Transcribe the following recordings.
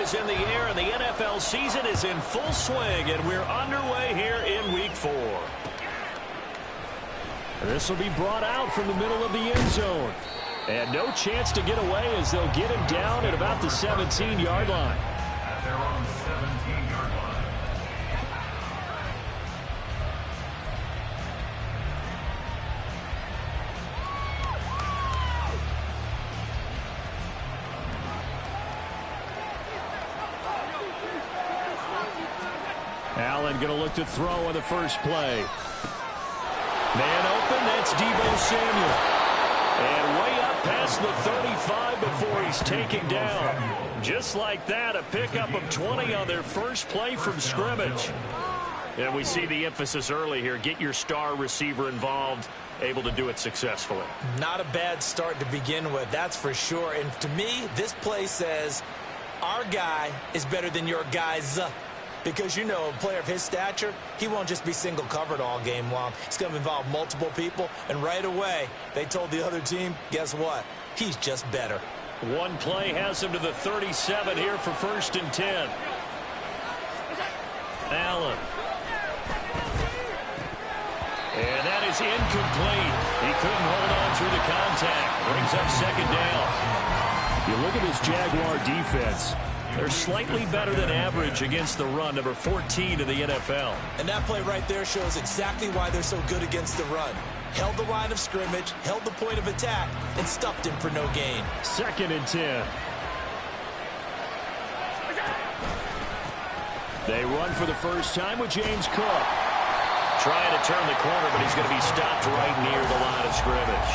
is in the air, and the NFL season is in full swing, and we're underway here in Week 4. This will be brought out from the middle of the end zone. And no chance to get away as they'll get him down at about the 17-yard line. At their own 17-yard line. Allen going to look to throw on the first play. Man open, that's Deebo Samuel. And way up past the 35 before he's taken down. Just like that, a pickup of 20 on their first play from scrimmage. And we see the emphasis early here. Get your star receiver involved, able to do it successfully. Not a bad start to begin with, that's for sure. And to me, this play says, our guy is better than your guys. Because, you know, a player of his stature, he won't just be single covered all game long. He's going to involve multiple people. And right away, they told the other team, guess what? He's just better. One play has him to the 37 here for 1st and 10. Allen. And that is incomplete. He couldn't hold on through the contact. Brings up 2nd down. You look at this Jaguar defense. They're slightly better than average against the run, number 14 in the NFL. And that play right there shows exactly why they're so good against the run. Held the line of scrimmage, held the point of attack, and stuffed him for no gain. 2nd and 10. They run for the first time with James Cook. Trying to turn the corner, but he's going to be stopped right near the line of scrimmage.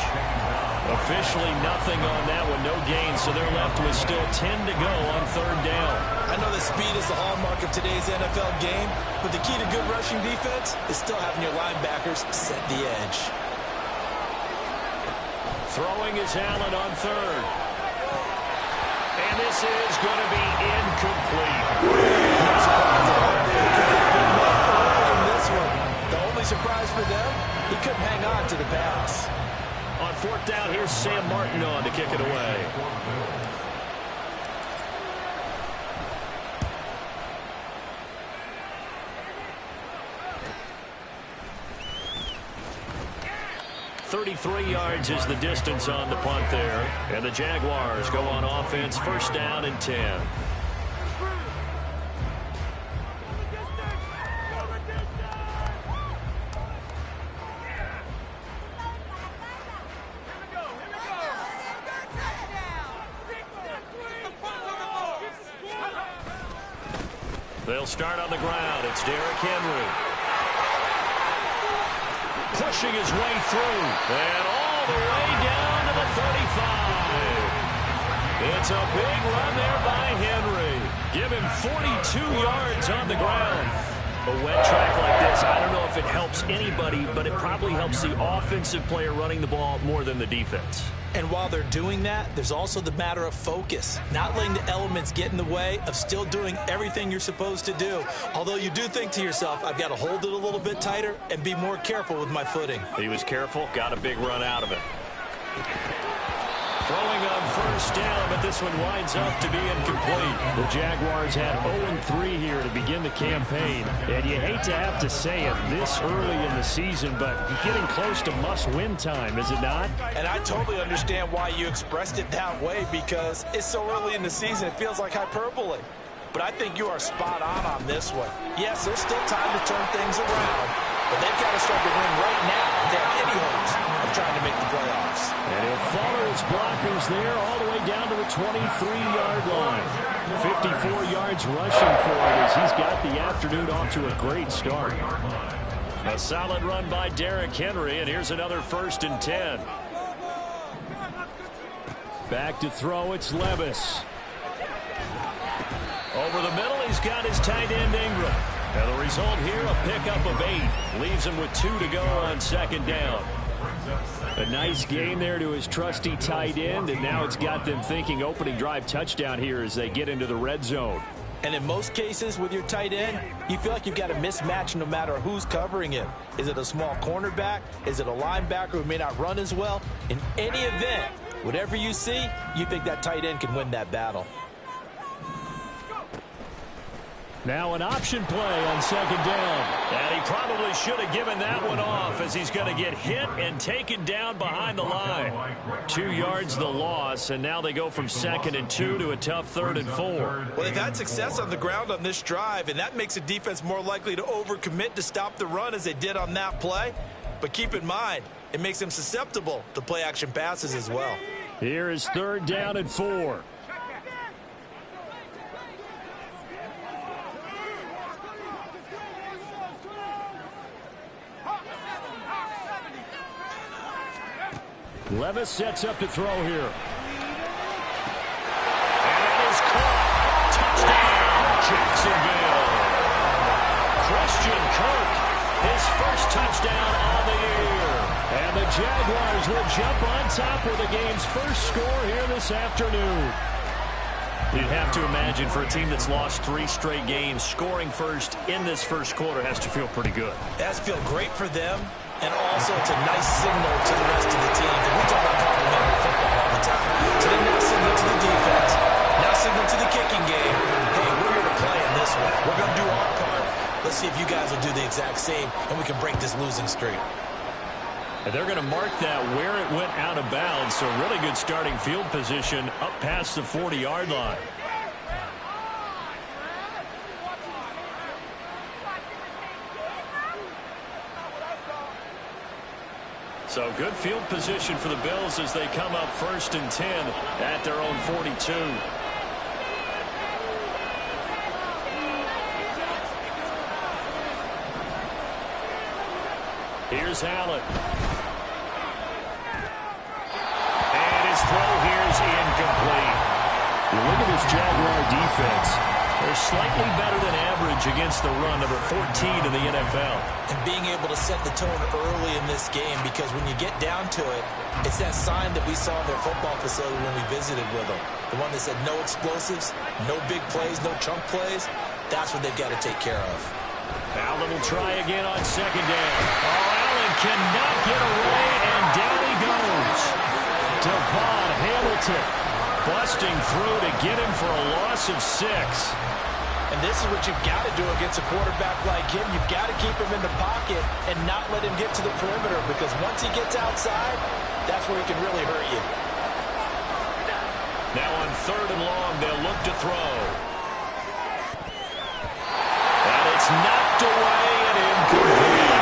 Officially nothing on that one, no gain, so they're left with still 10 to go on 3rd down. I know that speed is the hallmark of today's NFL game, but the key to good rushing defense is still having your linebackers set the edge. Throwing is Allen on 3rd. And this is going to be incomplete. The only surprise for them, he couldn't hang on to the pass. On 4th down, here's Sam Martin on to kick it away. .33 yards is the distance on the punt there. And the Jaguars go on offense, 1st down and 10. They'll start on the ground. It's Derrick Henry. Pushing his way through. And all the way down to the 35. It's a big run there by Henry. Give him 42 yards on the ground. A wet track like this, I don't know if it helps anybody, but it probably helps the offensive player running the ball more than the defense. And while they're doing that, there's also the matter of focus. Not letting the elements get in the way of still doing everything you're supposed to do. Although you do think to yourself, I've got to hold it a little bit tighter and be more careful with my footing. He was careful, got a big run out of it. Throwing on 1st down, but this one winds up to be incomplete. The Jaguars had 0-3 here to begin the campaign. And you hate to have to say it this early in the season, but getting close to must-win time, is it not? And I totally understand why you expressed it that way, because it's so early in the season, it feels like hyperbole. But I think you are spot on this one. Yes, there's still time to turn things around, but they've got to start to win right now if they have any hopes of trying to make the playoffs. And he'll follow his blockers there all the way down to the 23-yard line. 54 yards rushing for it as he's got the afternoon off to a great start. A solid run by Derrick Henry, and here's another 1st and 10. Back to throw, it's Levis. Over the middle, he's got his tight end Ingram. And the result here, a pickup of 8. Leaves him with 2 to go on 2nd down. A nice gain there to his trusty tight end, and now it's got them thinking opening drive touchdown here as they get into the red zone. And in most cases with your tight end, you feel like you've got a mismatch no matter who's covering him. Is it a small cornerback? Is it a linebacker who may not run as well? In any event, whatever you see, you think that tight end can win that battle. Now an option play on second down. And he probably should have given that one off as he's going to get hit and taken down behind the line. 2 yards the loss, and now they go from 2nd and 2 to a tough 3rd and 4. Well, they've had success on the ground on this drive, and that makes the defense more likely to overcommit to stop the run as they did on that play. But keep in mind, it makes them susceptible to play-action passes as well. Here is 3rd down and 4. Levis sets up to throw here. And it is caught. Touchdown, Jacksonville. Christian Kirk, his first touchdown on the year. And the Jaguars will jump on top with the game's first score here this afternoon. You'd have to imagine for a team that's lost 3 straight games, scoring first in this first quarter has to feel pretty good. It has to feel great for them. And also, it's a nice signal to the rest of the team. And we talk about complimentary football all the time. So they now signal to the defense, now signal to the kicking game. Hey, we're here to play in this one. We're going to do our part. Let's see if you guys will do the exact same, and we can break this losing streak. And they're going to mark that where it went out of bounds. So really good starting field position up past the 40-yard line. So good field position for the Bills as they come up 1st and 10 at their own 42. Here's Allen. And his throw here is incomplete. You look at this Jaguar defense. They're slightly better than average against the run, number 14 in the NFL. And being able to set the tone early in this game, because when you get down to it, it's that sign that we saw in their football facility when we visited with them. The one that said no explosives, no big plays, no chunk plays. That's what they've got to take care of. Allen will try again on 2nd down. Oh, Allen cannot get away, and down he goes. Devon Hamilton busting through to get him for a loss of 6. And this is what you've got to do against a quarterback like him. You've got to keep him in the pocket and not let him get to the perimeter, because once he gets outside, that's where he can really hurt you. Now on 3rd and long, they'll look to throw. And it's knocked away and incomplete.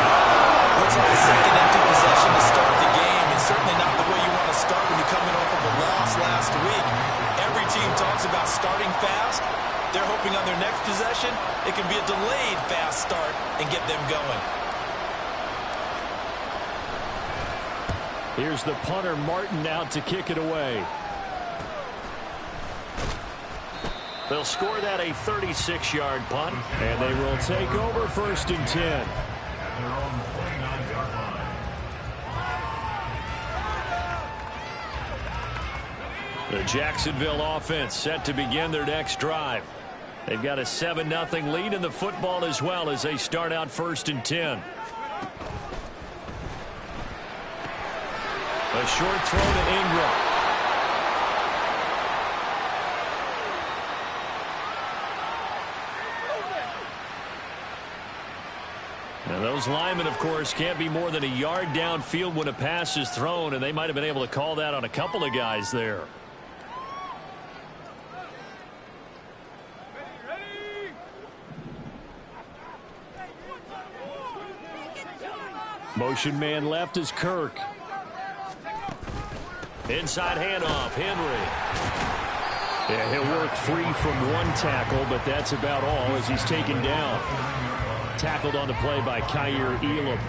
Looks like a second empty possession to start the game. It's certainly not the way you want to start when you're coming off of a loss last week. Every team talks about starting fast. They're hoping on their next possession, it can be a delayed fast start and get them going. Here's the punter, Martin, out to kick it away. They'll score that a 36-yard punt. And they will take over 1st and 10. At their own 49-yard line. The Jacksonville offense set to begin their next drive. They've got a 7-0 lead in the football as well as they start out 1st and 10. A short throw to Ingram. And those linemen, of course, can't be more than a yard downfield when a pass is thrown, and they might have been able to call that on a couple of guys there. Motion man left is Kirk. Inside handoff, Henry. Yeah, he'll work free from one tackle, but that's about all as he's taken down. Tackled on the play by Kyer Elam.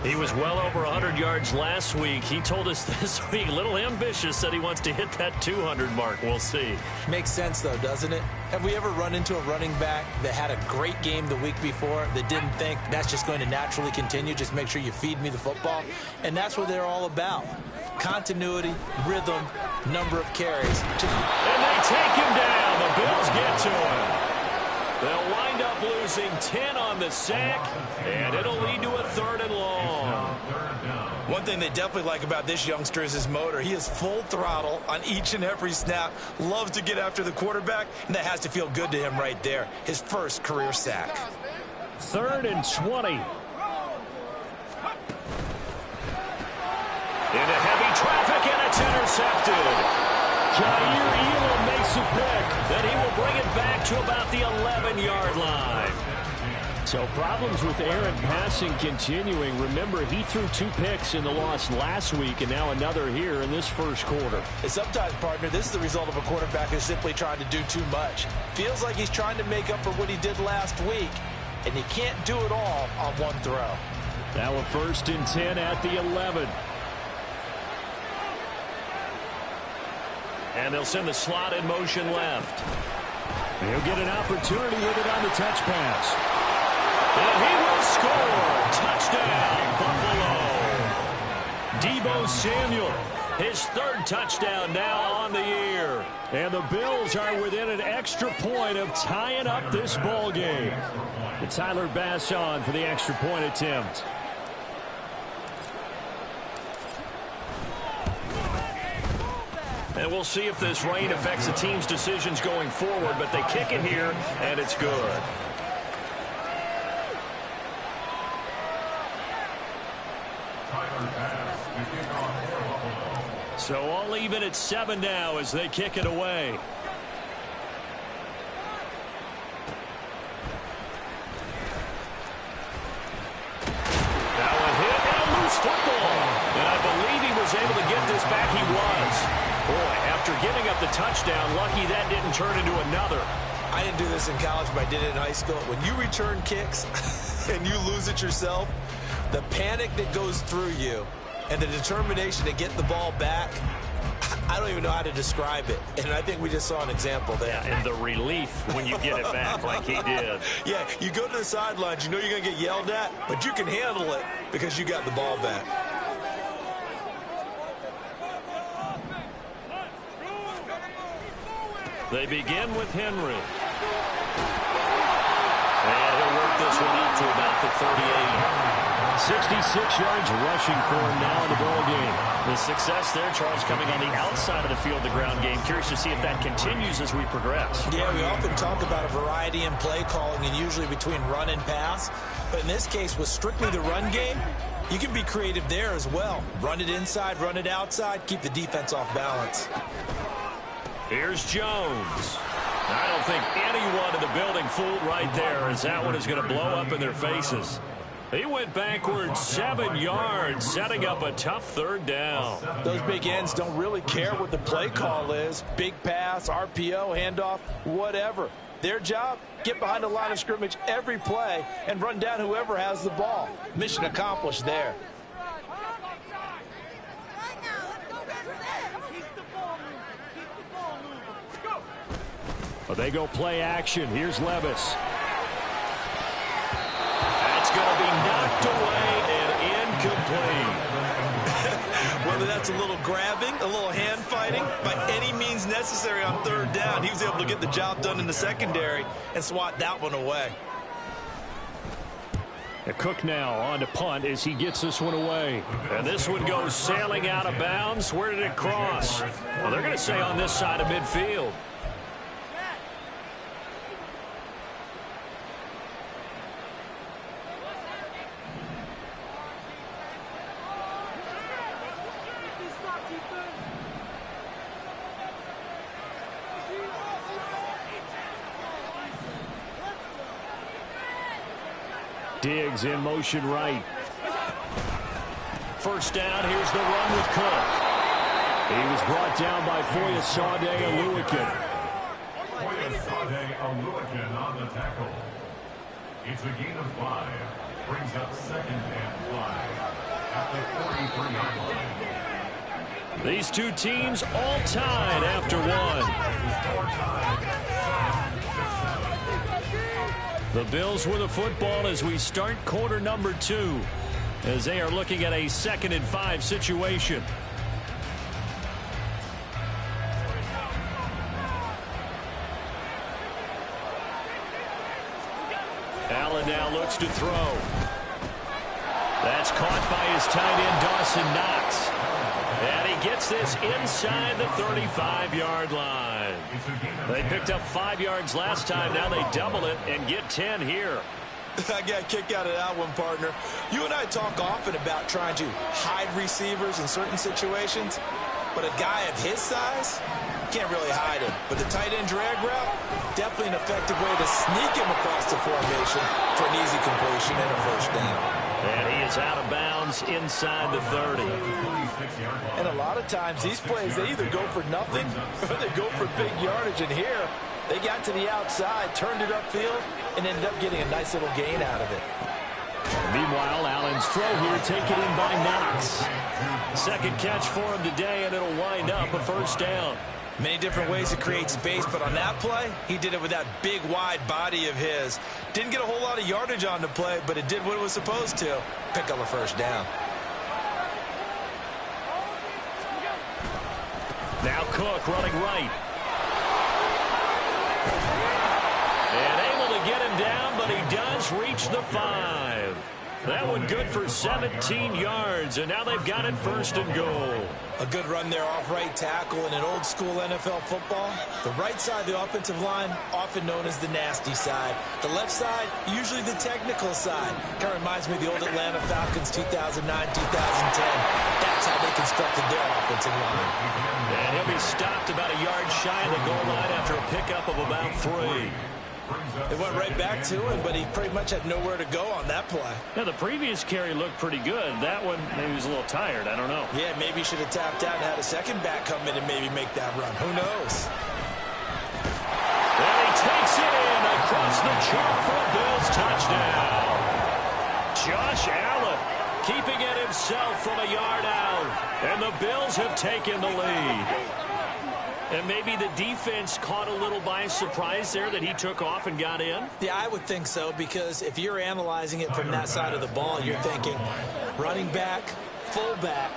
He was well over 100 yards last week. He told us this week, a little ambitious, said he wants to hit that 200 mark. We'll see. Makes sense, though, doesn't it? Have we ever run into a running back that had a great game the week before that didn't think that's just going to naturally continue? Just make sure you feed me the football. And that's what they're all about. Continuity, rhythm, number of carries. And they take him down. The Bills get to him. They'll wind up losing 10 on the sack, and it'll lead to a 3rd and long. Third down. One thing they definitely like about this youngster is his motor. He is full throttle on each and every snap, loves to get after the quarterback, and that has to feel good to him right there. His first career sack. 3rd and 20. Into heavy traffic, and it's intercepted. Jair Elam makes a pick. Then he will bring it back to about the 11-yard line. So problems with Aaron passing continuing. Remember, he threw 2 picks in the loss last week, and now another here in this first quarter. And sometimes, partner, this is the result of a quarterback who's simply trying to do too much. Feels like he's trying to make up for what he did last week, and he can't do it all on one throw. Now a 1st and 10 at the 11. And they'll send the slot in motion left. He'll get an opportunity with it on the touch pass. And he will score. Touchdown, Buffalo. Deebo Samuel, his 3rd touchdown now on the year. And the Bills are within an extra point of tying up this ball game. And Tyler Bass on for the extra point attempt. And we'll see if this rain affects the team's decisions going forward, but they kick it here, and it's good. So all even at 7 now as they kick it away. Now a hit and a loose football. And I believe he was able to get this back. He was. Boy, after giving up the touchdown, lucky that didn't turn into another. I didn't do this in college, but I did it in high school. When you return kicks and you lose it yourself, the panic that goes through you and the determination to get the ball back, I don't even know how to describe it. And I think we just saw an example there. Yeah, and the relief when you get it back like he did. Yeah, you go to the sidelines, you know you're going to get yelled at, but you can handle it because you got the ball back. They begin with Henry. And he'll work this one out to about the 38. 66 yards rushing for him now in the ball game. The success there, Charles, coming on the outside of the field, the ground game. Curious to see if that continues as we progress. Yeah, we often talk about a variety in play calling and usually between run and pass. But in this case, with strictly the run game, you can be creative there as well. Run it inside, run it outside, keep the defense off balance. Here's Jones. I don't think anyone in the building fooled right there, as that one is going to blow up in their faces. He went backwards 7 yards, setting up a tough 3rd down. Those big ends don't really care what the play call is. Big pass, RPO, handoff, whatever. Their job, get behind the line of scrimmage every play and run down whoever has the ball. Mission accomplished there. But they go play action. Here's Levis. That's going to be knocked away and incomplete. Whether that's a little grabbing, a little hand fighting, by any means necessary on 3rd down, he was able to get the job done in the secondary and swat that one away. Cook now on to punt as he gets this one away. And this one goes sailing out of bounds. Where did it cross? Well, they're going to say on this side of midfield. Diggs in motion right. 1st down. Here's the run with Cook. He was brought down by Foyesade Oluwakin. Foyesade Oluwakin on the tackle. It's a gain of 5. Brings up 2nd and 5 at the 43-yard line. These two teams all tied after one. The Bills with the football as we start quarter number 2, as they are looking at a 2nd and 5 situation. Allen now looks to throw. That's caught by his tight end, Dawson Knox. And he gets this inside the 35-yard line. They picked up 5 yards last time. Now they double it and get 10 here. I got a kick out of that one, partner. You and I talk often about trying to hide receivers in certain situations, but a guy of his size can't really hide him. But the tight end drag route, definitely an effective way to sneak him across the formation for an easy completion and a first down. And he is out of bounds inside the 30. And a lot of times these plays, they either go for nothing or they go for big yardage. And here, they got to the outside, turned it upfield, and ended up getting a nice little gain out of it. Meanwhile, Allen's throw here taken in by Knox. Second catch for him today, and it'll wind up a first down. Many different ways to create space, but on that play, he did it with that big, wide body of his. Didn't get a whole lot of yardage on the play, but it did what it was supposed to. Pick up a first down. Now Cook running right. And able to get him down, but he does reach the 5. That one good for 17 yards, and now they've got it first and goal. A good run there off right tackle in an old-school NFL football. The right side of the offensive line, often known as the nasty side. The left side, usually the technical side. Kind of reminds me of the old Atlanta Falcons 2009, 2010. That's how they constructed their offensive line. And he'll be stopped about a yard shy of the goal line after a pickup of about 3. It went right back to him, but he pretty much had nowhere to go on that play. Now, the previous carry looked pretty good. That one, maybe he was a little tired. I don't know. Yeah, maybe he should have tapped out and had a second back come in and maybe make that run. Who knows? And he takes it in across the chalk for a Bills touchdown. Josh Allen keeping it himself from a yard out. And the Bills have taken the lead. And maybe the defense caught a little by surprise there that he took off and got in? Yeah, I would think so, because if you're analyzing it from that side of the ball, you're thinking running back, fullback.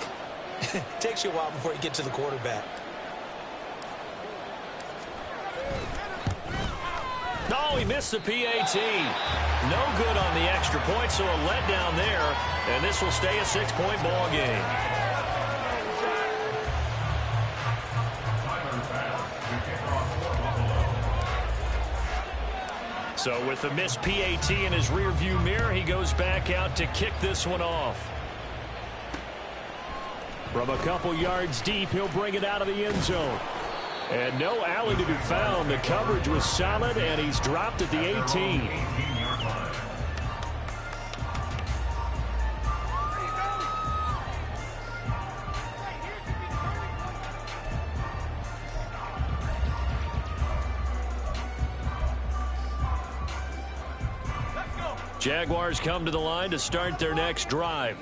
It takes you a while before you get to the quarterback. No, he missed the PAT. No good on the extra point, so a letdown there. And this will stay a 6-point ball game. So with the missed PAT in his rearview mirror, he goes back out to kick this one off. From a couple yards deep, he'll bring it out of the end zone. And no alley to be found. The coverage was solid, and he's dropped at the 18. Jaguars come to the line to start their next drive.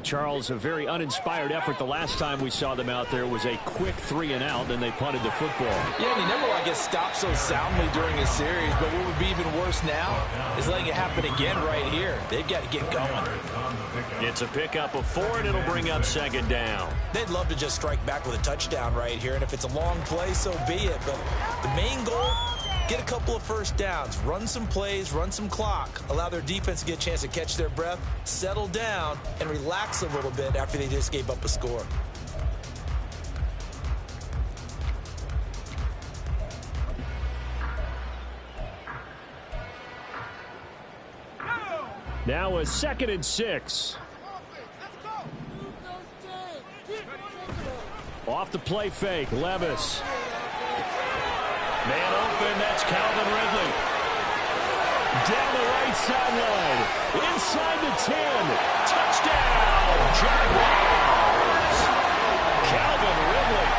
Charles, a very uninspired effort. The last time we saw them out there was a quick 3-and-out, and they punted the football. Yeah, and he never like gets stopped so soundly during a series, but what would be even worse now is letting it happen again right here. They've got to get going. It's a pickup of 4, and it'll bring up second down. They'd love to just strike back with a touchdown right here, and if it's a long play, so be it. But the main goal, get a couple of first downs, run some plays, run some clock, allow their defense to get a chance to catch their breath, settle down, and relax a little bit after they just gave up a score. Now a 2nd and 6. Off the play fake, Levis. Man open, that's Calvin Ridley. Down the right sideline. Inside the 10. Touchdown, Jaguars. Calvin Ridley,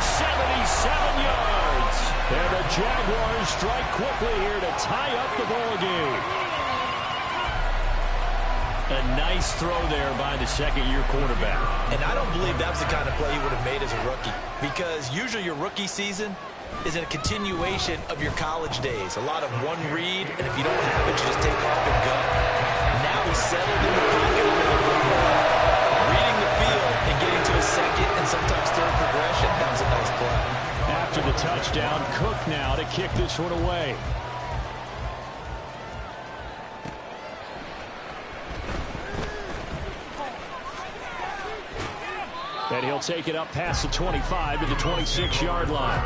77 yards. And the Jaguars strike quickly here to tie up the ball game. A nice throw there by the second-year quarterback. And I don't believe that was the kind of play he would have made as a rookie, because usually your rookie season is a continuation of your college days. A lot of one read, and if you don't have it, you just take off and go. Now he's settled in the pocket, reading the field and getting to a second and sometimes third progression. That was a nice play. After the touchdown, Cook now to kick this one away. And he'll take it up past the 25 to the 26-yard line.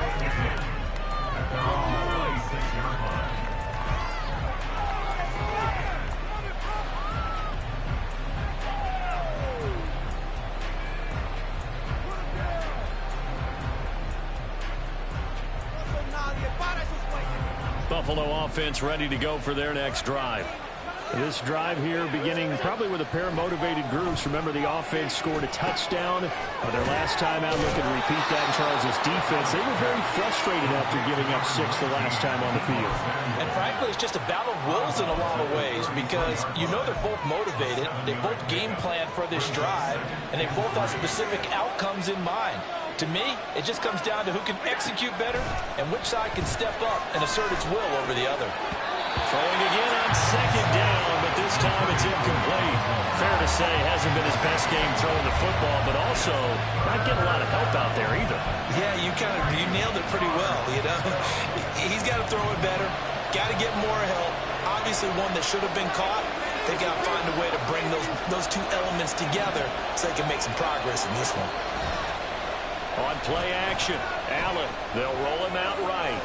Buffalo offense ready to go for their next drive. This drive here beginning probably with a pair of motivated groups. Remember, the offense scored a touchdown their last time out. Looking to repeat that in Charles' defense. They were very frustrated after giving up 6 the last time on the field. And frankly, it's just a battle of wills in a lot of ways because you know they're both motivated. They both game plan for this drive, and they both have specific outcomes in mind. To me, it just comes down to who can execute better and which side can step up and assert its will over the other. Throwing again on second down, but this time it's incomplete. Fair to say, hasn't been his best game throwing the football, but also not getting a lot of help out there either. Yeah, you nailed it pretty well, you know. He's got to throw it better, got to get more help. Obviously one that should have been caught. They got to find a way to bring those two elements together so they can make some progress in this one. On play action, Allen, they'll roll him out right.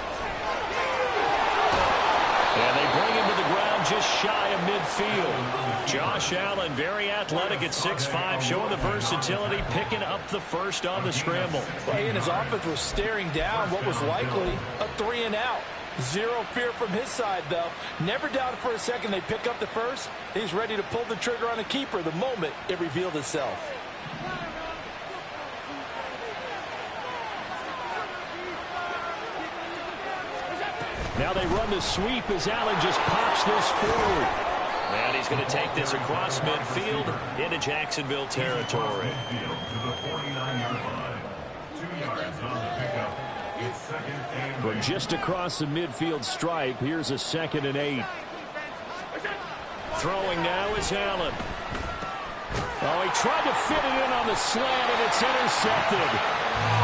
And they bring him to the ground just shy of midfield. Josh Allen, very athletic at 6'5", showing the versatility, picking up the first on the scramble. Hey, and his offense was staring down what was likely a 3-and-out. Zero fear from his side, though. Never doubted for a second they pick up the first. He's ready to pull the trigger on a keeper the moment it revealed itself. Now they run the sweep as Allen just pops this forward. And he's going to take this across midfield into Jacksonville territory. From just across the midfield stripe, here's a 2nd and 8. Throwing now is Allen. Oh, he tried to fit it in on the slant, and it's intercepted.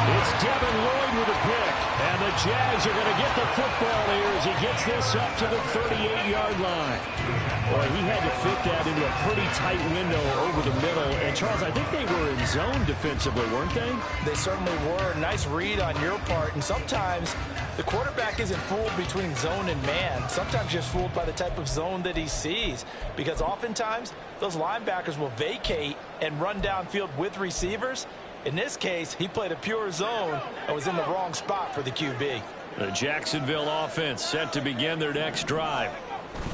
It's Devin Lloyd with a pick, and the Jags are going to get the football here as he gets this up to the 38-yard line. Boy, he had to fit that into a pretty tight window over the middle. And, Charles, I think they were in zone defensively, weren't they? They certainly were. Nice read on your part. And sometimes the quarterback isn't fooled between zone and man. Sometimes just fooled by the type of zone that he sees. Because oftentimes those linebackers will vacate and run downfield with receivers. In this case, he played a pure zone and was in the wrong spot for the QB. The Jacksonville offense set to begin their next drive.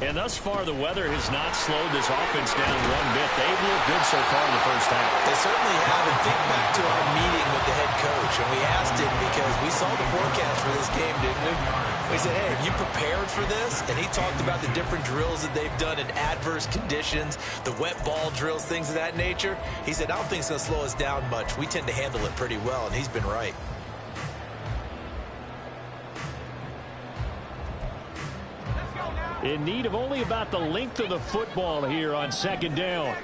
And thus far, the weather has not slowed this offense down one bit. They've looked good so far in the first half. They certainly have. And think back to our meeting with the head coach. And we asked him because we saw the forecast for this game, didn't we? We said, hey, have you prepared for this? And he talked about the different drills that they've done in adverse conditions, the wet ball drills, things of that nature. He said, I don't think it's going to slow us down much. We tend to handle it pretty well, and he's been right. In need of only about the length of the football here on 2nd down.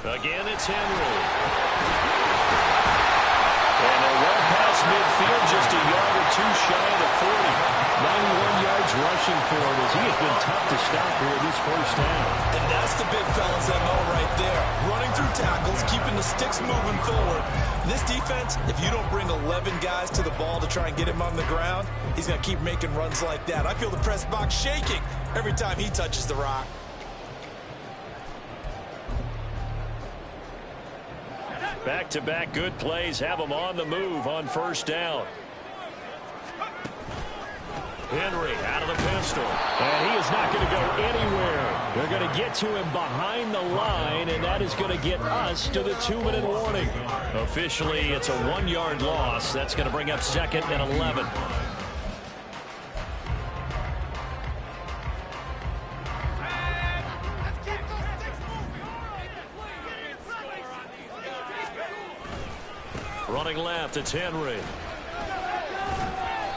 Again, it's Henry. And they're well past midfield, just a yard or two shy of the 40. 91 yards rushing for him as he has been tough to stop here this first half. And that's the big fella's MO right there. Running through tackles, keeping the sticks moving forward. This defense, if you don't bring 11 guys to the ball to try and get him on the ground, he's going to keep making runs like that. I feel the press box shaking every time he touches the rock. Back-to-back good plays have him on the move on first down. Henry out of the pistol. And he is not going to go anywhere. They're going to get to him behind the line, and that is going to get us to the 2-minute warning. Officially, it's a 1-yard loss. That's going to bring up 2nd and 11. Running left, it's Henry.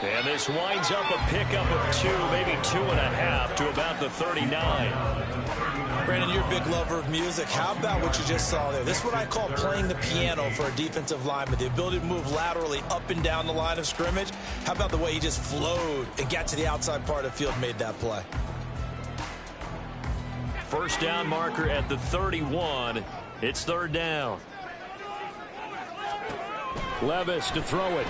And this winds up a pickup of 2, maybe 2.5 to about the 39. Brandon, you're a big lover of music. How about what you just saw there? This is what I call playing the piano for a defensive lineman. The ability to move laterally up and down the line of scrimmage. How about the way he just flowed and got to the outside part of the field and made that play? first down marker at the 31. It's third down. Levis to throw it.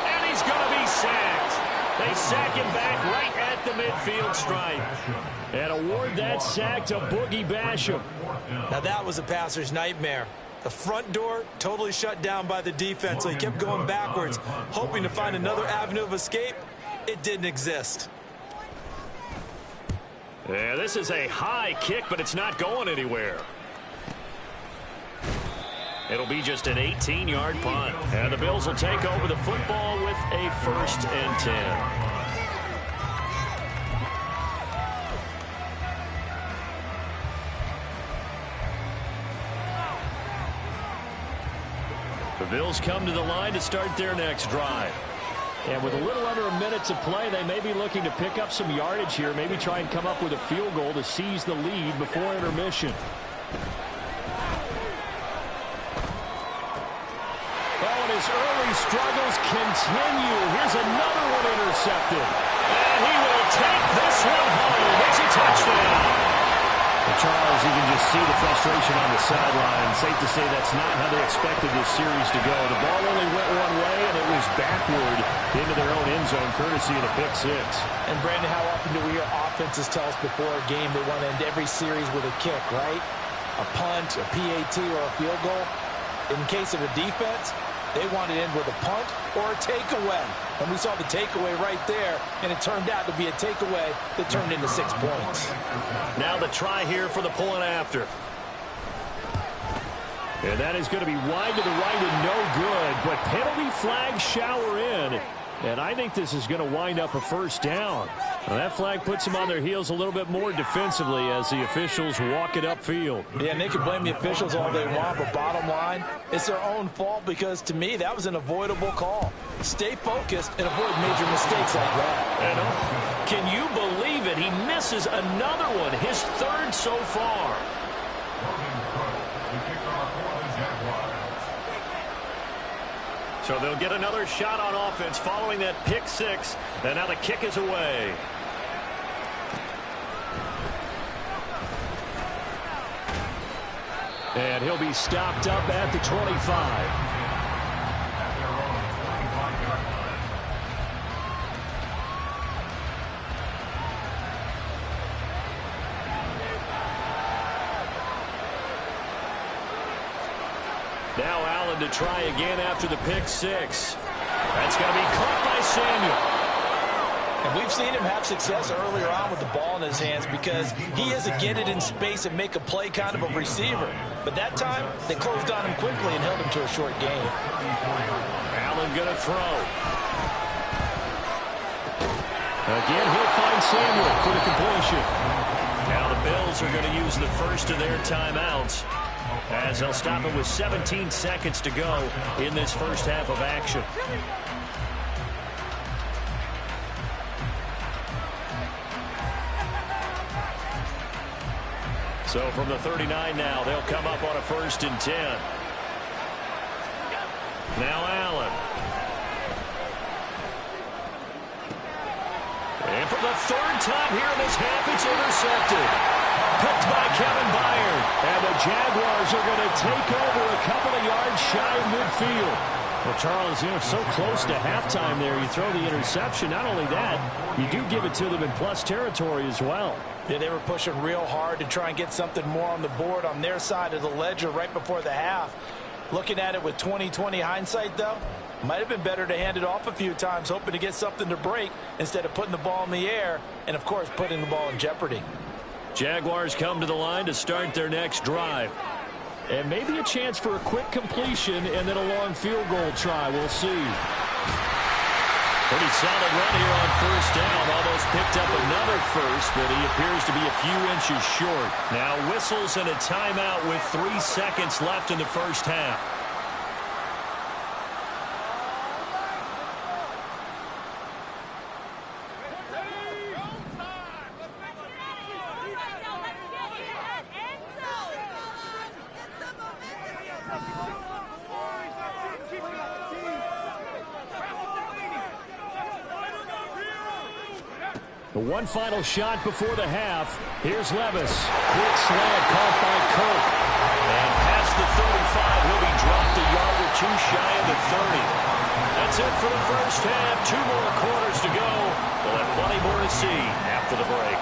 And he's going to be sacked. They sack him back right at the midfield stripe. And award that sack to Boogie Basham. Now that was a passer's nightmare. The front door totally shut down by the defense, so he kept going backwards, hoping to find another avenue of escape. It didn't exist. Yeah, this is a high kick, but it's not going anywhere. It'll be just an 18-yard punt. And the Bills will take over the football with a 1st and 10. The Bills come to the line to start their next drive. And with a little under a minute to play, they may be looking to pick up some yardage here, maybe try and come up with a field goal to seize the lead before intermission. Oh, and his early struggles continue. Here's another one intercepted. And he will take this one home. It's a touchdown. Well, Charles, you can just see the frustration on the sideline. Safe to say that's not how they expected this series to go. The ball only went one way, and it was backward into their own end zone, courtesy of the pick six. And, Brandon, how often do we hear offenses tell us before a game they want to end every series with a kick, right? A punt, a PAT, or a field goal. In case of a defense, they want to end with a punt or a takeaway. And we saw the takeaway right there, and it turned out to be a takeaway that turned into 6 points. Now the try here for the point after. And that is going to be wide to the right and no good, but penalty flags shower in. And I think this is going to wind up a first down. Well, that flag puts them on their heels a little bit more defensively as the officials walk it upfield. Yeah, and they can blame the officials all they want, but bottom line, it's their own fault because, to me, that was an avoidable call. Stay focused and avoid major mistakes like that. And can you believe it? He misses another one, his 3rd so far. So they'll get another shot on offense following that pick six. And now the kick is away. And he'll be stopped up at the 25. Now Allen to try again after the pick six. That's going to be caught by Samuel. And we've seen him have success earlier on with the ball in his hands because he is a get it in space and make a play kind of a receiver. But that time, they closed on him quickly and held him to a short gain. Allen going to throw. Again, he'll find Samuel for the completion. Now the Bills are going to use the first of their timeouts as they'll stop it with 17 seconds to go in this first half of action. So from the 39 now, they'll come up on a 1st and 10. Now Allen. And for the 3rd time here in this half, it's intercepted. Picked by Kevin Byard. And the Jaguars are going to take over a couple of yards shy of midfield. Well, Charles, so close to halftime there, you throw the interception. Not only that, you do give it to them in plus territory as well. Yeah, they were pushing real hard to try and get something more on the board on their side of the ledger right before the half. Looking at it with 20/20 hindsight, though, might have been better to hand it off a few times, hoping to get something to break instead of putting the ball in the air and, of course, putting the ball in jeopardy. Jaguars come to the line to start their next drive. And maybe a chance for a quick completion and then a long field goal try. We'll see. Pretty solid run here on 1st down. Almost picked up another first, but he appears to be a few inches short. Now whistles and a timeout with 3 seconds left in the first half. The one final shot before the half. Here's Levis. Quick slant caught by Kirk. And past the 35, he'll be dropped a yard or two shy of the 30. That's it for the first half. 2 more quarters to go. We'll have plenty more to see after the break.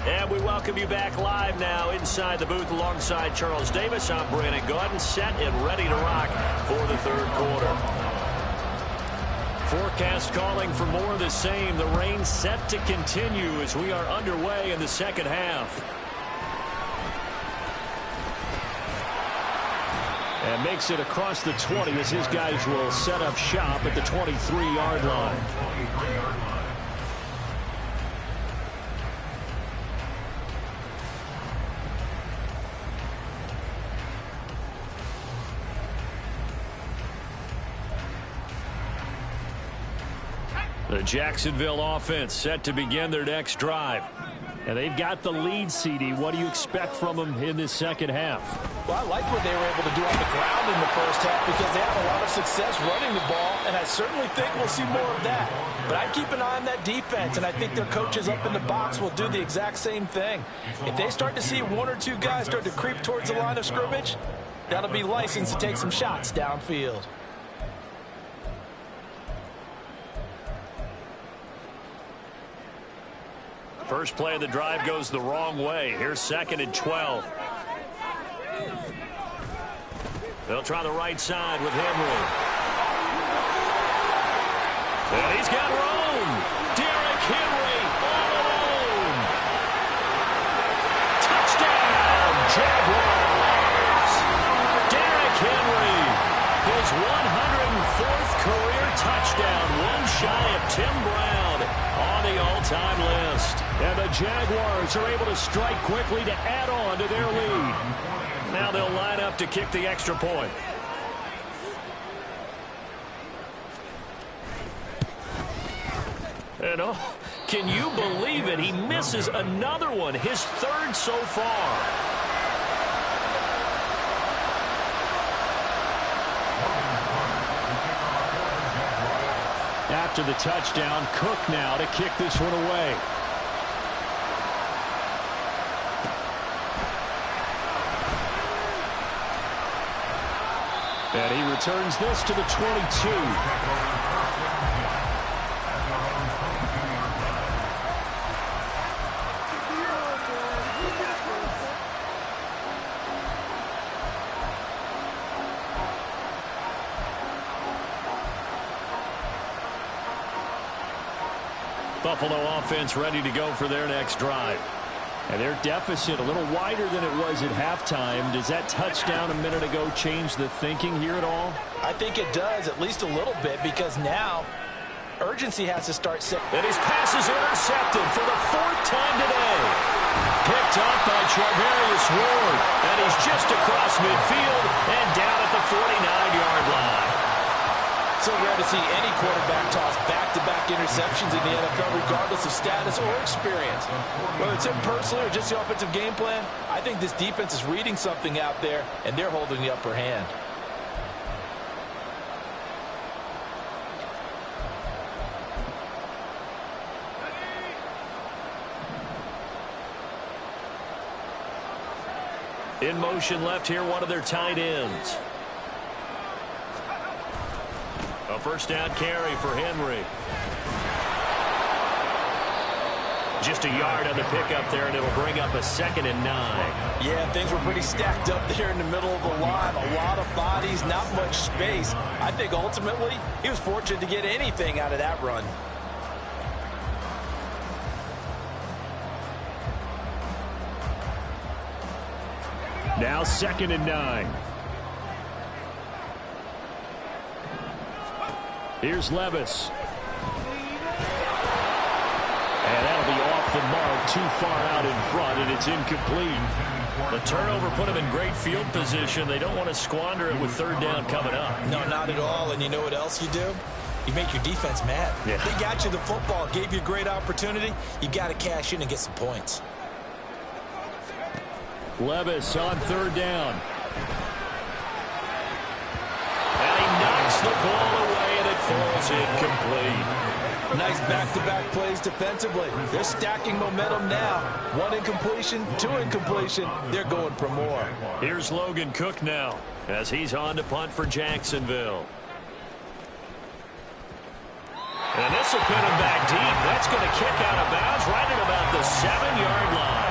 And we welcome you back live now inside the booth alongside Charles Davis. I'm Brandon Gaudin, set and ready to rock for the third quarter. Forecast calling for more of the same. The rain set to continue as we are underway in the second half. And makes it across the 20 as his guys will set up shop at the 23-yard line. The Jacksonville offense set to begin their next drive. And they've got the lead, CD. What do you expect from them in this second half? Well, I like what they were able to do on the ground in the first half because they have a lot of success running the ball, and I certainly think we'll see more of that. But I'd keep an eye on that defense, and I think their coaches up in the box will do the exact same thing. If they start to see 1 or 2 guys start to creep towards the line of scrimmage, that'll be license to take some shots downfield. First play of the drive goes the wrong way. Here's 2nd and 12. They'll try the right side with Henry. And he's got room. Derrick Henry all alone. Touchdown, Jaguars. Derrick Henry, his 104th career touchdown, one shy of Tim Brown on the all-time list. And the Jaguars are able to strike quickly to add on to their lead. Now they'll line up to kick the extra point. And oh, can you believe it? He misses another one, his 3rd so far. After the touchdown, Cook now to kick this one away. And he returns this to the 22. Buffalo offense ready to go for their next drive. And their deficit a little wider than it was at halftime. Does that touchdown a minute ago change the thinking here at all? I think it does, at least a little bit, because now urgency has to start. And his pass is intercepted for the 4th time today. Picked up by Charvarius Ward. And he's just across midfield and down at the 49-yard line. So rare to see any quarterback toss back-to-back interceptions in the NFL, regardless of status or experience. Whether it's him personally or just the offensive game plan, I think this defense is reading something out there, and they're holding the upper hand. In motion left here, one of their tight ends. A first down carry for Henry. Just a yard on the pickup there, and it'll bring up a 2nd and 9. Yeah, things were pretty stacked up there in the middle of the line. A lot of bodies, not much space. I think ultimately he was fortunate to get anything out of that run. Now 2nd and 9. Here's Levis. And that'll be off the mark, too far out in front, and it's incomplete. The turnover put them in great field position. They don't want to squander it with 3rd down coming up. No, not at all. And you know what else you do? You make your defense mad. Yeah. They got you the football, gave you a great opportunity. You got to cash in and get some points. Levis on 3rd down. is incomplete. Nice back-to-back plays defensively. They're stacking momentum now. One incompletion, two incompletion. They're going for more. Here's Logan Cook now as he's on to punt for Jacksonville. And this will put him back deep. That's going to kick out of bounds right at about the 7-yard line.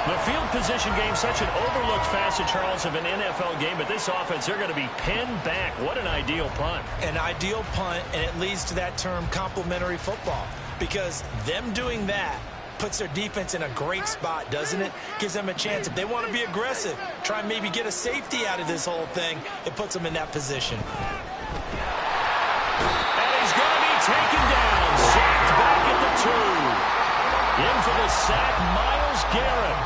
The field position game, such an overlooked facet, Charles, of an NFL game. But this offense, they're going to be pinned back. What an ideal punt. An ideal punt, and it leads to that term complementary football. Because them doing that puts their defense in a great spot, doesn't it? Gives them a chance. If they want to be aggressive, try and maybe get a safety out of this whole thing, it puts them in that position. And he's going to be taken down. Sacked back at the 2. In for the sack, Myles Garrett.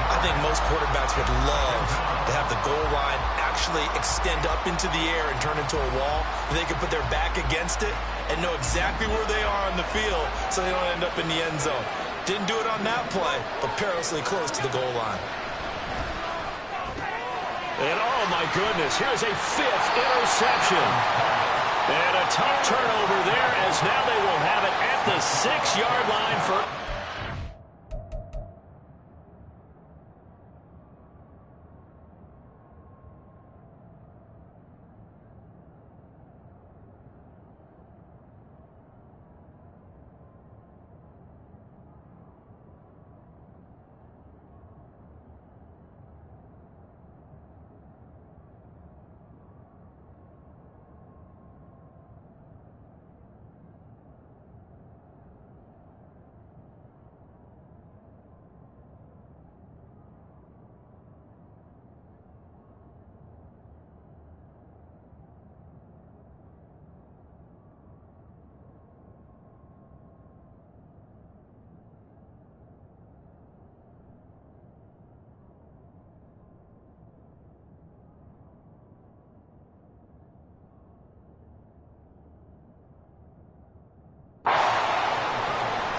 I think most quarterbacks would love to have the goal line actually extend up into the air and turn into a wall. They can put their back against it and know exactly where they are on the field so they don't end up in the end zone. Didn't do it on that play, but perilously close to the goal line. And oh my goodness, here's a 5th interception. And a tough turnover there as now they will have it at the 6-yard line for...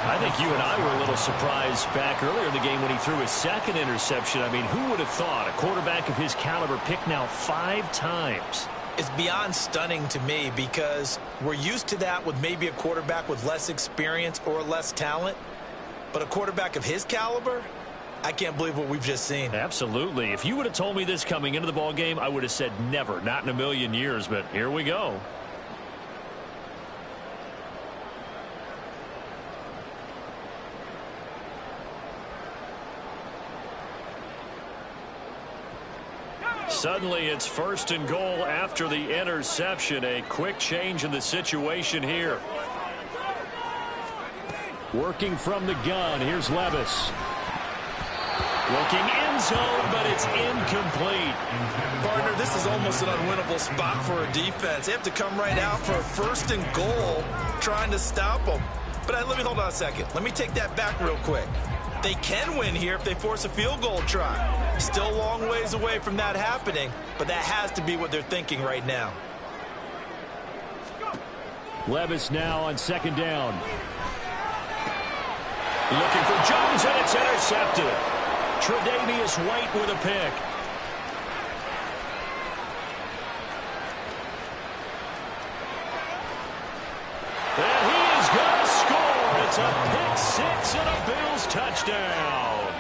I think you and I were a little surprised back earlier in the game when he threw his 2nd interception. I mean, who would have thought a quarterback of his caliber picked now 5 times? It's beyond stunning to me because we're used to that with maybe a quarterback with less experience or less talent. But a quarterback of his caliber, I can't believe what we've just seen. Absolutely. If you would have told me this coming into the ballgame, I would have said never, not in a million years. But here we go. Suddenly, it's 1st and goal after the interception. A quick change in the situation here. Working from the gun. Here's Levis. Looking end zone, but it's incomplete. Partner, this is almost an unwinnable spot for a defense. They have to come right out for a 1st and goal trying to stop them. But let me hold on a second. Let me take that back real quick. They can win here if they force a field goal try. Still a long ways away from that happening, but that has to be what they're thinking right now. Levis now on 2nd down. Looking for Jones, and it's intercepted. Tre'Davious White with a pick. And he is going to score. It's a pick 6 and a Bills touchdown.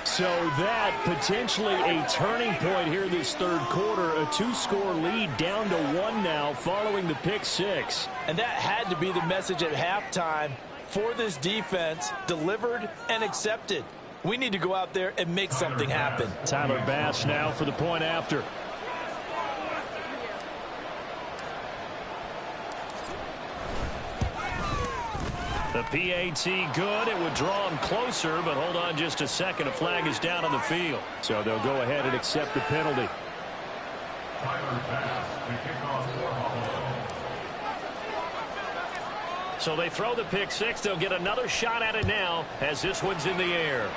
So that potentially a turning point here this 3rd quarter. A 2-score lead down to 1 now following the pick 6. And that had to be the message at halftime for this defense, delivered and accepted. We need to go out there and make something happen. Tyler Bass now for the point after. The PAT good. It would draw him closer, but hold on just a second. A flag is down on the field. So they'll go ahead and accept the penalty. Tyler Bass to kick off for Buffalo. So they throw the pick 6. They'll get another shot at it now as this one's in the air.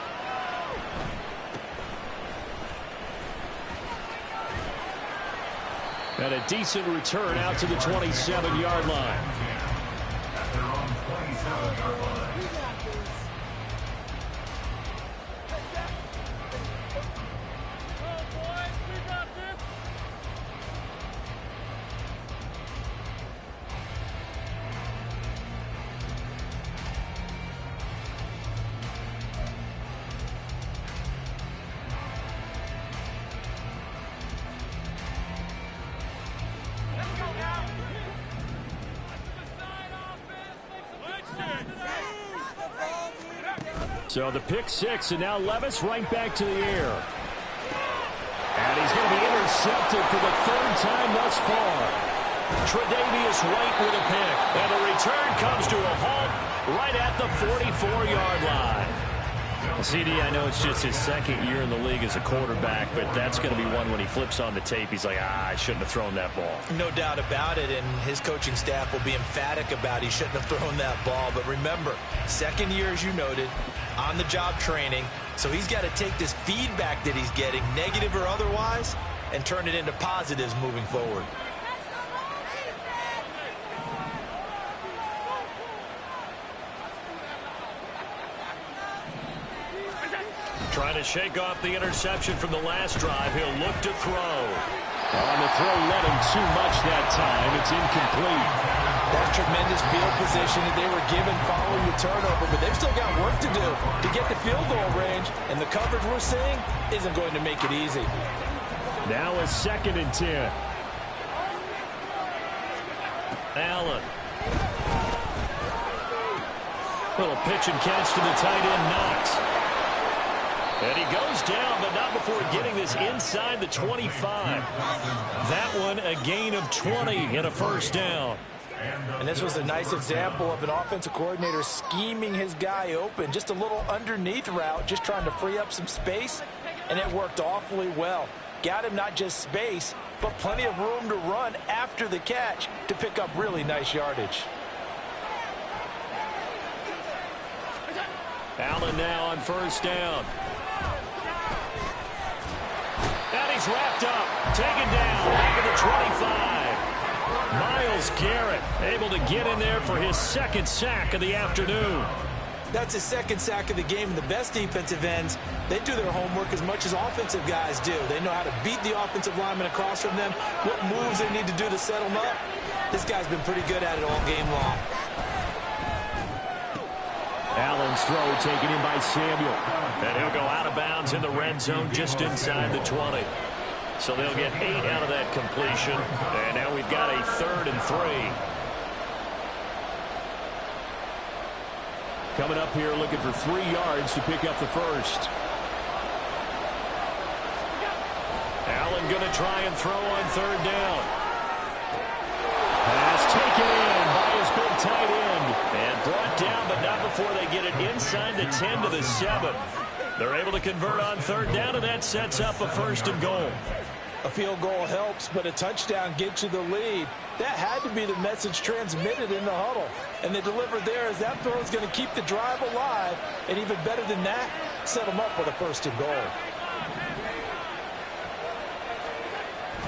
And a decent return out to the 27-yard line. At their own 27-yard line. So the pick six, and now Levis right back to the air. And he's going to be intercepted for the third time thus far. Tre'Davious White with a pick. And the return comes to a halt right at the 44-yard line. CD, I know it's just his second year in the league as a quarterback, but that's going to be one when he flips on the tape. He's like, I shouldn't have thrown that ball. No doubt about it, and his coaching staff will be emphatic about he shouldn't have thrown that ball. But remember, second year, as you noted, on-the-job training, so he's got to take this feedback that he's getting, negative or otherwise, and turn it into positives moving forward. Trying to shake off the interception from the last drive. He'll look to throw. On the throw, led him too much that time. It's incomplete. That's tremendous field position that they were given following the turnover, but they've still got work to do to get the field goal range, and the coverage we're seeing isn't going to make it easy. Now a 2nd and 10. Allen. Little pitch and catch to the tight end, Knox. And he goes down, but not before getting this inside the 25. That one a gain of 20 and a first down. And this was a nice example of an offensive coordinator scheming his guy open. Just a little underneath route, just trying to free up some space, and it worked awfully well. Got him not just space, but plenty of room to run after the catch to pick up really nice yardage. Allen now on first down. And he's wrapped up, taken down, back at the 25. Myles Garrett able to get in there for his 2nd sack of the afternoon. That's his 2nd sack of the game. And the best defensive ends, they do their homework as much as offensive guys do. They know how to beat the offensive lineman across from them, what moves they need to do to set them up. This guy's been pretty good at it all game long. Allen's throw taken in by Samuel. And he'll go out of bounds in the red zone just inside the 20. So they'll get 8 out of that completion. And now we've got a 3rd and 3. Coming up here looking for 3 yards to pick up the first. Allen going to try and throw on 3rd down. Pass taken in by his big tight end. And brought down, but not before they get it inside the 10 to the 7. They're able to convert on 3rd down, and that sets up a 1st and goal. A field goal helps, but a touchdown gets you the lead. That had to be the message transmitted in the huddle. And they delivered there as that throw is going to keep the drive alive. And even better than that, set them up with a 1st and goal.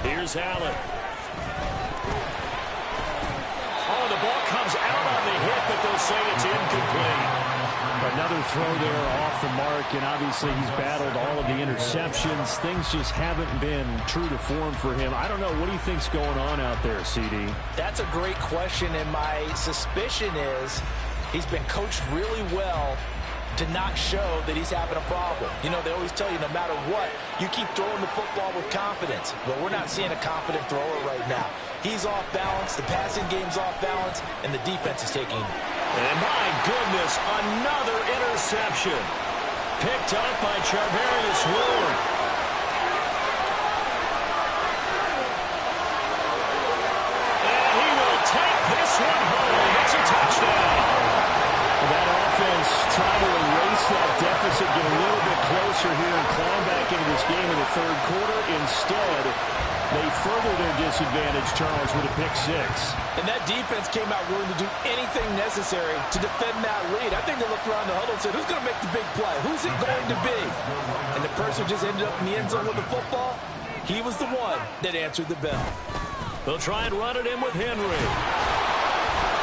Here's Allen. Oh, the ball comes out on the hit, but they'll say it's incomplete. Another throw there off the mark, and obviously he's battled all of the interceptions. Things just haven't been true to form for him. I don't know. What do you think's going on out there, CD? That's a great question, and my suspicion is he's been coached really well to not show that he's having a problem. You know, they always tell you no matter what, you keep throwing the football with confidence. But we're not seeing a confident thrower right now. He's off balance, the passing game's off balance, and the defense is taking him. And my goodness, another interception. Picked up by Charvarius Ward. And he will take this one home. It's a touchdown. That offense trying to erase that deficit, get a little bit closer here and climb back into this game in the 3rd quarter. Instead, they further their disadvantage, Charles, with a pick 6. And that defense came out willing to do anything necessary to defend that lead. I think they looked around the huddle and said, who's going to make the big play? Who's it going to be? And the person who just ended up in the end zone with the football, he was the one that answered the bell. They'll try and run it in with Henry.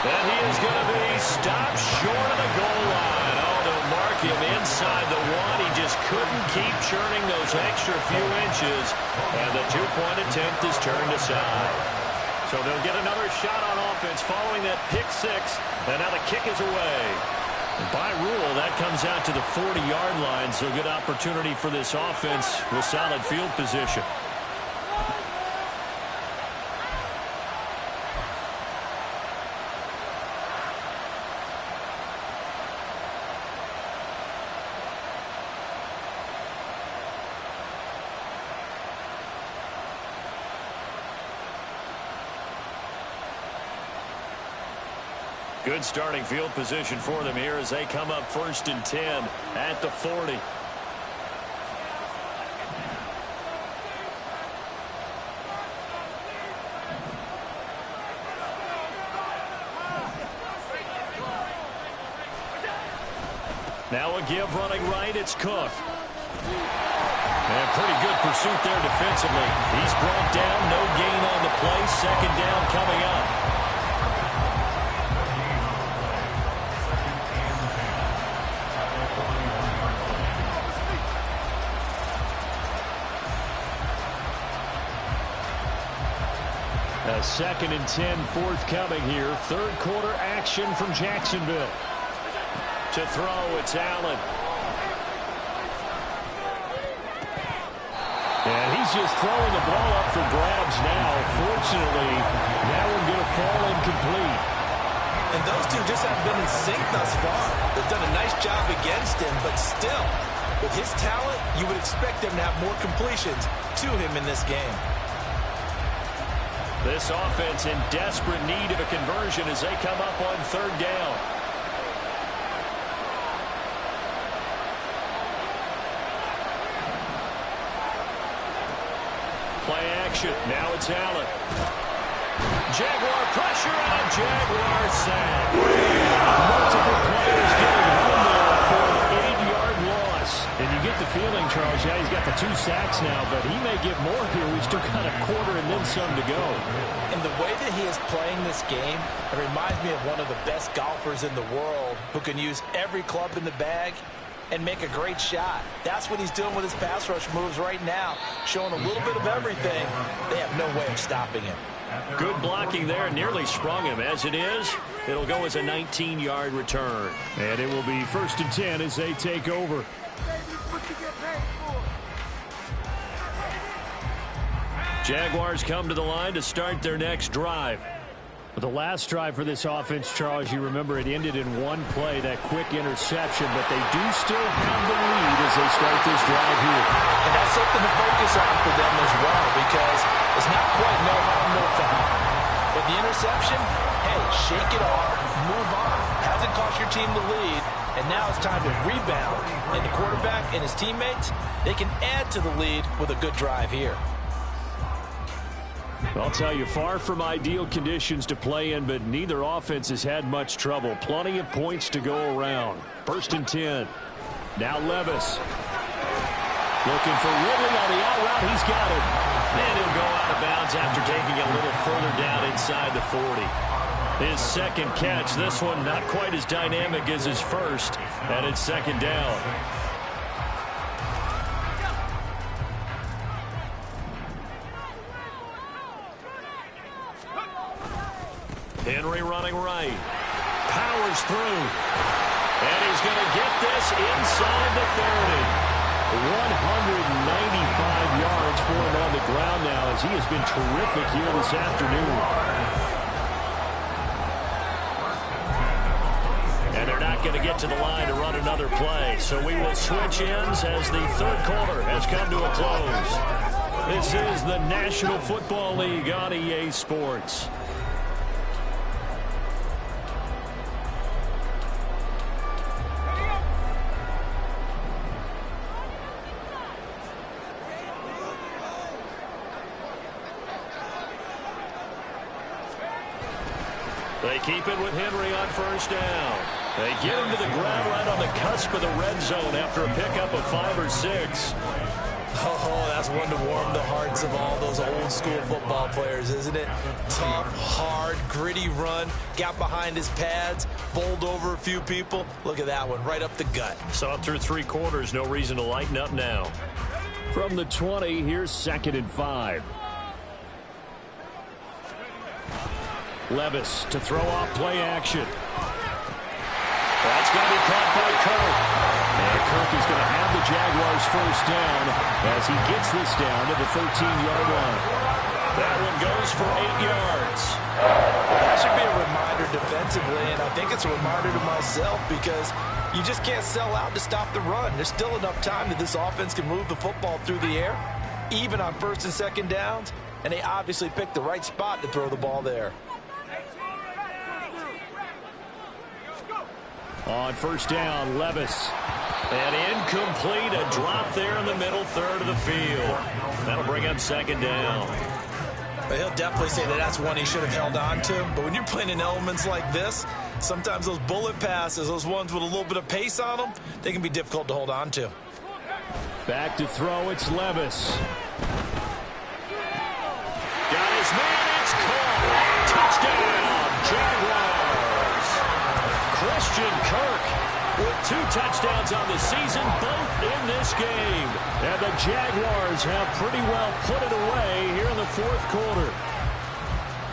And he is going to be stopped short of the goal line. Oh, they'll mark him inside the 1. He just couldn't keep churning those extra few inches. And the 2-point attempt is turned aside. So they'll get another shot on offense following that pick 6. And now the kick is away. By rule, that comes out to the 40-yard line. So good opportunity for this offense with solid field position. Good starting field position for them here as they come up 1st and 10 at the 40. Now a give running right, it's Cook. And pretty good pursuit there defensively. He's brought down, no gain on the play. 2nd down coming up. A 2nd and 10 forthcoming here. 3rd quarter action from Jacksonville. To throw, it's Allen. And he's just throwing the ball up for grabs now. Fortunately, that one going to fall incomplete. And those two just haven't been in sync thus far. They've done a nice job against him, but still, with his talent, you would expect them to have more completions to him in this game. This offense in desperate need of a conversion as they come up on 3rd down. Play action. Now it's Allen. Jaguar pressure and a Jaguar sack. Multiple players getting home there for an 8-yard loss. And you get the feeling, Charles, yeah, he's got the 2 sacks now, but he may get more here. We've still got a quarter and then some to go. And the way that he is playing this game, it reminds me of one of the best golfers in the world who can use every club in the bag and make a great shot. That's what he's doing with his pass rush moves right now, showing a little bit of everything. They have no way of stopping him. Good blocking there, nearly sprung him. As it is, it'll go as a 19-yard return. And it will be 1st and 10 as they take over. Jaguars come to the line to start their next drive. The last drive for this offense, Charles, you remember it ended in one play, that quick interception, but they do still have the lead as they start this drive here. And that's something to focus on for them as well, because it's not quite no harm, no foul. But the interception, hey, shake it off, move on. Hasn't cost your team the lead, and now it's time to rebound. And the quarterback and his teammates, they can add to the lead with a good drive here. I'll tell you, far from ideal conditions to play in, but neither offense has had much trouble. Plenty of points to go around. 1st and 10. Now Levis. Looking for Ridley on the out route. He's got it. And he'll go out of bounds after taking a little further down inside the 40. His 2nd catch. This one not quite as dynamic as his first. And it's 2nd down. Henry running right. Powers through. And he's going to get this inside the 30. 195 yards for him on the ground now as he has been terrific here this afternoon. And they're not going to get to the line to run another play. So we will switch ends as the 3rd quarter has come to a close. This is the National Football League on EA Sports. They keep it with Henry on 1st down. They get him to the ground right on the cusp of the red zone after a pickup of 5 or 6. Oh, that's one to warm the hearts of all those old school football players, isn't it? Tough, hard, gritty run. Got behind his pads, bowled over a few people. Look at that one, right up the gut. Saw it through 3 quarters. No reason to lighten up now. From the 20, here's 2nd and 5. Levis to throw off play action. That's going to be caught by Kirk. And Kirk is going to have the Jaguars 1st down as he gets this down to the 13-yard line. That one goes for 8 yards. That should be a reminder defensively, and I think it's a reminder to myself because you just can't sell out to stop the run. There's still enough time that this offense can move the football through the air, even on 1st and 2nd downs, and they obviously picked the right spot to throw the ball there. On first down, Levis. And incomplete, a drop there in the middle third of the field. That'll bring up second down. But he'll definitely say that that's one he should have held on to. But when you're playing in elements like this, sometimes those bullet passes, those ones with a little bit of pace on them, they can be difficult to hold on to. Back to throw, it's Levis. Got his man, it's caught. Touchdown, Jaguars. Christian Kirk with 2 touchdowns on the season, both in this game. And the Jaguars have pretty well put it away here in the fourth quarter.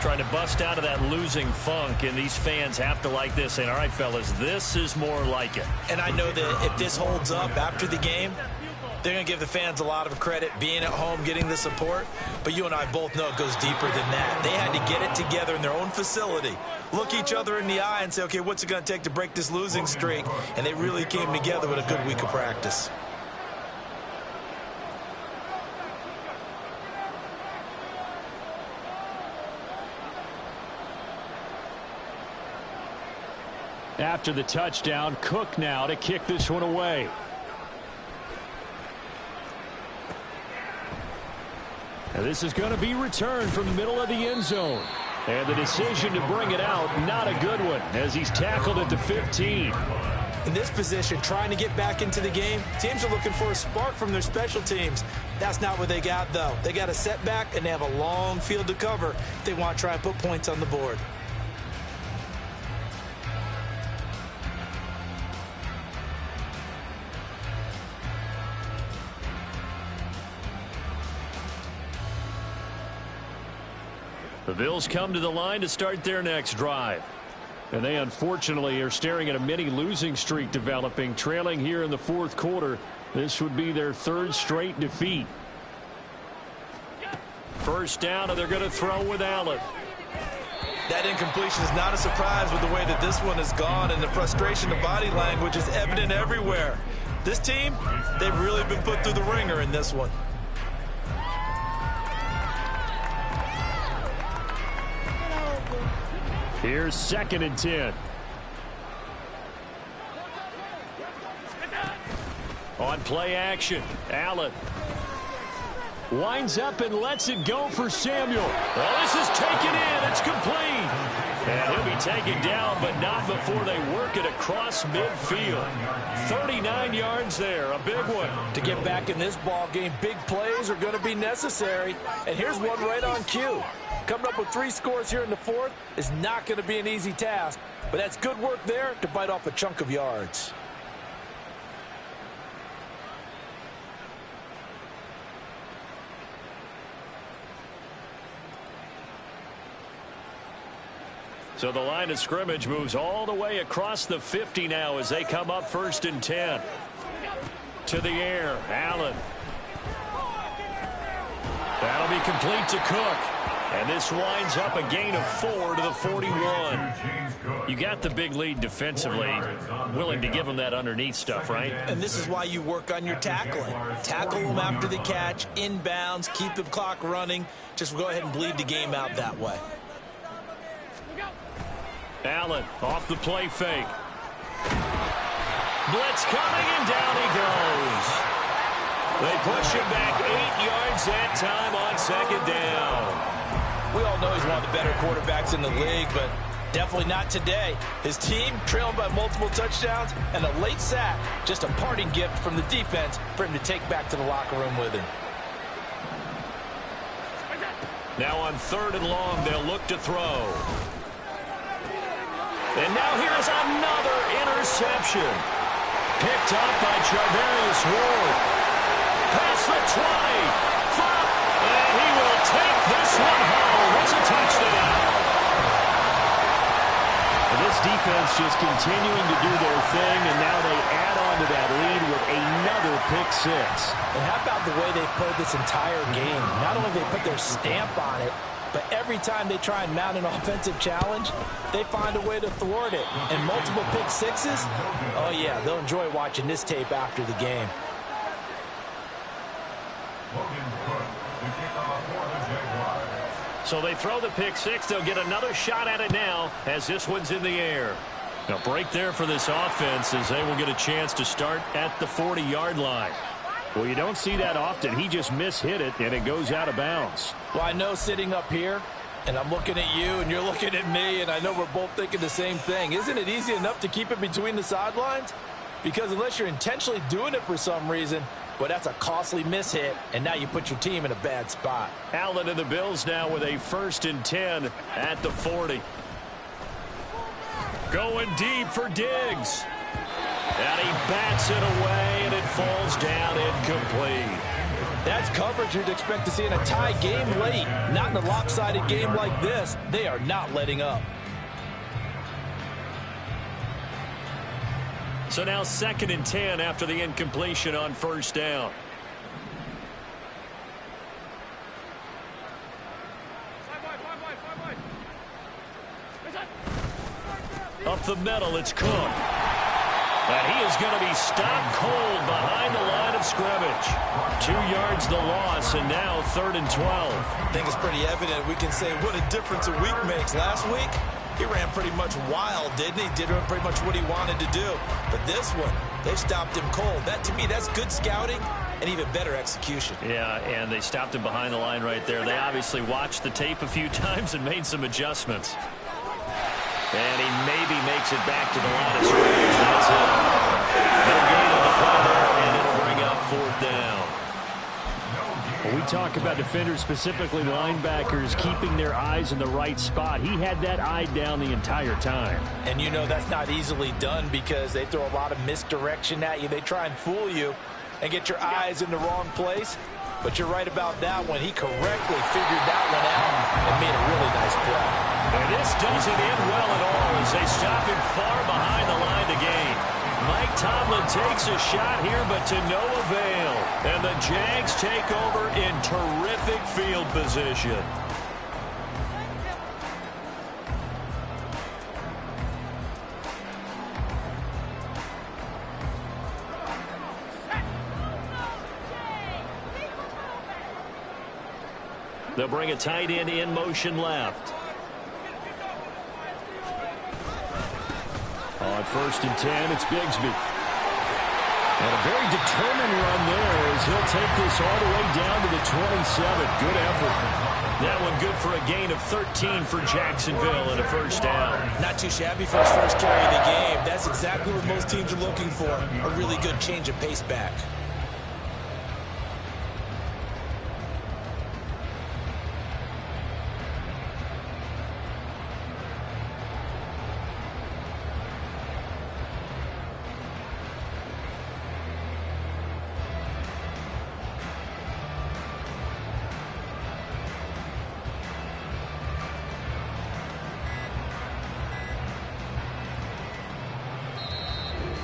Trying to bust out of that losing funk, and these fans have to like this. And all right, fellas, this is more like it. And I know that if this holds up after the game, they're going to give the fans a lot of credit, being at home, getting the support. But you and I both know it goes deeper than that. They had to get it together in their own facility, look each other in the eye and say, okay, what's it going to take to break this losing streak? And they really came together with a good week of practice. After the touchdown, Cook now to kick this one away. And this is going to be returned from the middle of the end zone. And the decision to bring it out, not a good one, as he's tackled at the 15. In this position, trying to get back into the game, teams are looking for a spark from their special teams. That's not what they got, though. They got a setback, and they have a long field to cover if they want to try and put points on the board. The Bills come to the line to start their next drive. And they unfortunately are staring at a mini losing streak developing, trailing here in the fourth quarter. This would be their 3rd straight defeat. First down, and they're going to throw with Allen. That incompletion is not a surprise with the way that this one has gone, and the frustration of body language is evident everywhere. This team, they've really been put through the ringer in this one. Here's 2nd and 10. On play action, Allen winds up and lets it go for Samuel. Well, this is taken in. It's complete. And he'll be taken down, but not before they work it across midfield. 39 yards there, a big one. To get back in this ball game, big plays are going to be necessary. And here's one right on cue. Coming up with 3 scores here in the fourth is not going to be an easy task, but that's good work there to bite off a chunk of yards. So the line of scrimmage moves all the way across the 50 now as they come up 1st and 10. To the air, Allen. That'll be complete to Cook. And this winds up a gain of 4 to the 41. You got the big lead defensively. Willing to give them that underneath stuff, right? And this is why you work on your tackling. Tackle them after the catch, inbounds, keep the clock running. Just go ahead and bleed the game out that way. Allen off the play fake. Blitz coming, and down he goes. They push him back 8 yards that time on 2nd down. We all know he's one of the better quarterbacks in the league, but definitely not today. His team trailing by multiple touchdowns, and a late sack, just a parting gift from the defense for him to take back to the locker room with him. Now on 3rd and long, they'll look to throw. And now here's another interception. Picked up by Charvarius Ward. Past the 20. And he will take this one home. It's a touchdown. And this defense just continuing to do their thing, and now they add on to that lead with another pick 6. And how about the way they played this entire game? Not only they put their stamp on it, but every time they try and mount an offensive challenge, they find a way to thwart it. And multiple pick 6s, oh yeah, they'll enjoy watching this tape after the game. So they throw the pick 6. They'll get another shot at it now as this one's in the air. A break there for this offense as they will get a chance to start at the 40-yard line. Well, you don't see that often. He just mishit it, and it goes out of bounds. Well, I know sitting up here, and I'm looking at you, and you're looking at me, and I know we're both thinking the same thing. Isn't it easy enough to keep it between the sidelines? Because unless you're intentionally doing it for some reason, well, that's a costly mishit, and now you put your team in a bad spot. Allen and the Bills now with a 1st and 10 at the 40. Going deep for Diggs. And he bats it away, and it falls down incomplete. That's coverage you'd expect to see in a tie game late. Not in a lopsided game like this. They are not letting up. So now 2nd and 10 after the incompletion on 1st down. Up the middle, it's Cook. And he is going to be stopped cold behind the line of scrimmage. 2 yards the loss, and now 3rd and 12. I think it's pretty evident. We can say what a difference a week makes. Last week, he ran pretty much wild, didn't he? Did pretty much what he wanted to do. But this one, they stopped him cold. That, to me, that's good scouting and even better execution. Yeah, and they stopped him behind the line right there. They obviously watched the tape a few times and made some adjustments. And he maybe makes it back to the line of scrimmage. That's it. No gain on the play there, and it'll bring up 4th down. When we talk about defenders, specifically linebackers, keeping their eyes in the right spot, he had that eye down the entire time. And you know that's not easily done because they throw a lot of misdirection at you. They try and fool you and get your eyes in the wrong place. But you're right about that one. He correctly figured that one out and made a really nice play. And this doesn't end well at all as they stop him far behind the line to gain. Mike Tomlin takes a shot here, but to no avail. And the Jags take over in terrific field position. They'll bring a tight end in motion left. On 1st and 10, it's Bigsby. And a very determined run there as he'll take this all the way down to the 27. Good effort. That one good for a gain of 13 for Jacksonville and a 1st down. Not too shabby for his first carry of the game. That's exactly what most teams are looking for. A really good change of pace back.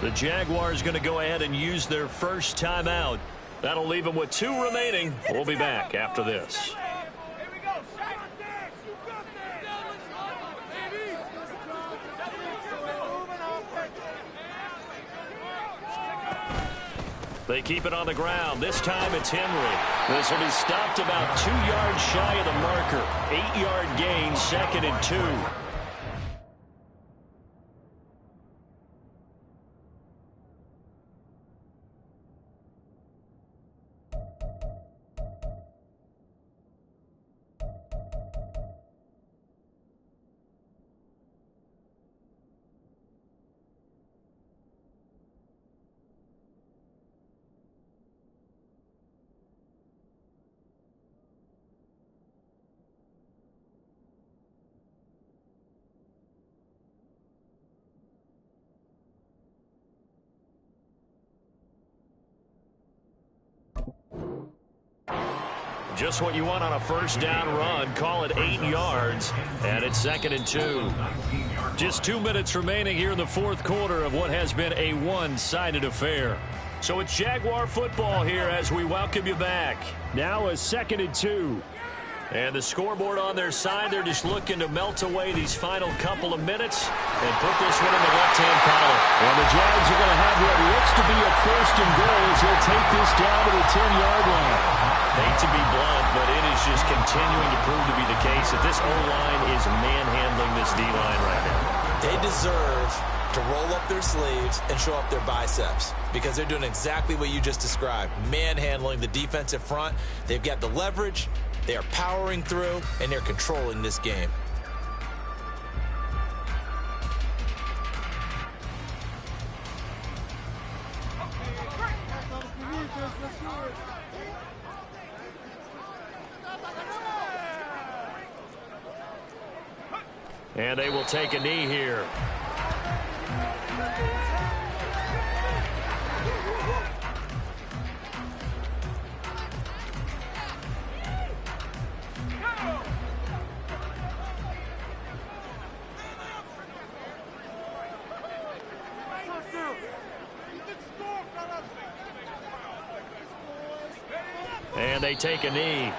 The Jaguars going to go ahead and use their first timeout. That'll leave them with 2 remaining. We'll be back after this. They keep it on the ground. This time it's Henry. This will be stopped about 2 yards shy of the marker. 8-yard gain, 2nd and 2. Just what you want on a 1st down run. Call it 8 yards, and it's 2nd and 2. Just 2 minutes remaining here in the 4th quarter of what has been a one-sided affair. So it's Jaguar football here as we welcome you back. Now a 2nd and 2. And the scoreboard on their side, they're just looking to melt away these final couple of minutes and put this one in the left-hand column. And the Jags are going to have what looks to be a 1st and goal as they'll take this down to the 10-yard line. Hate to be blunt, but it is just continuing to prove to be the case that this O-line is manhandling this D-line right now. They deserve to roll up their sleeves and show up their biceps because they're doing exactly what you just described, manhandling the defensive front. They've got the leverage, they are powering through, and they're controlling this game. And they will take a knee here. And they take a knee.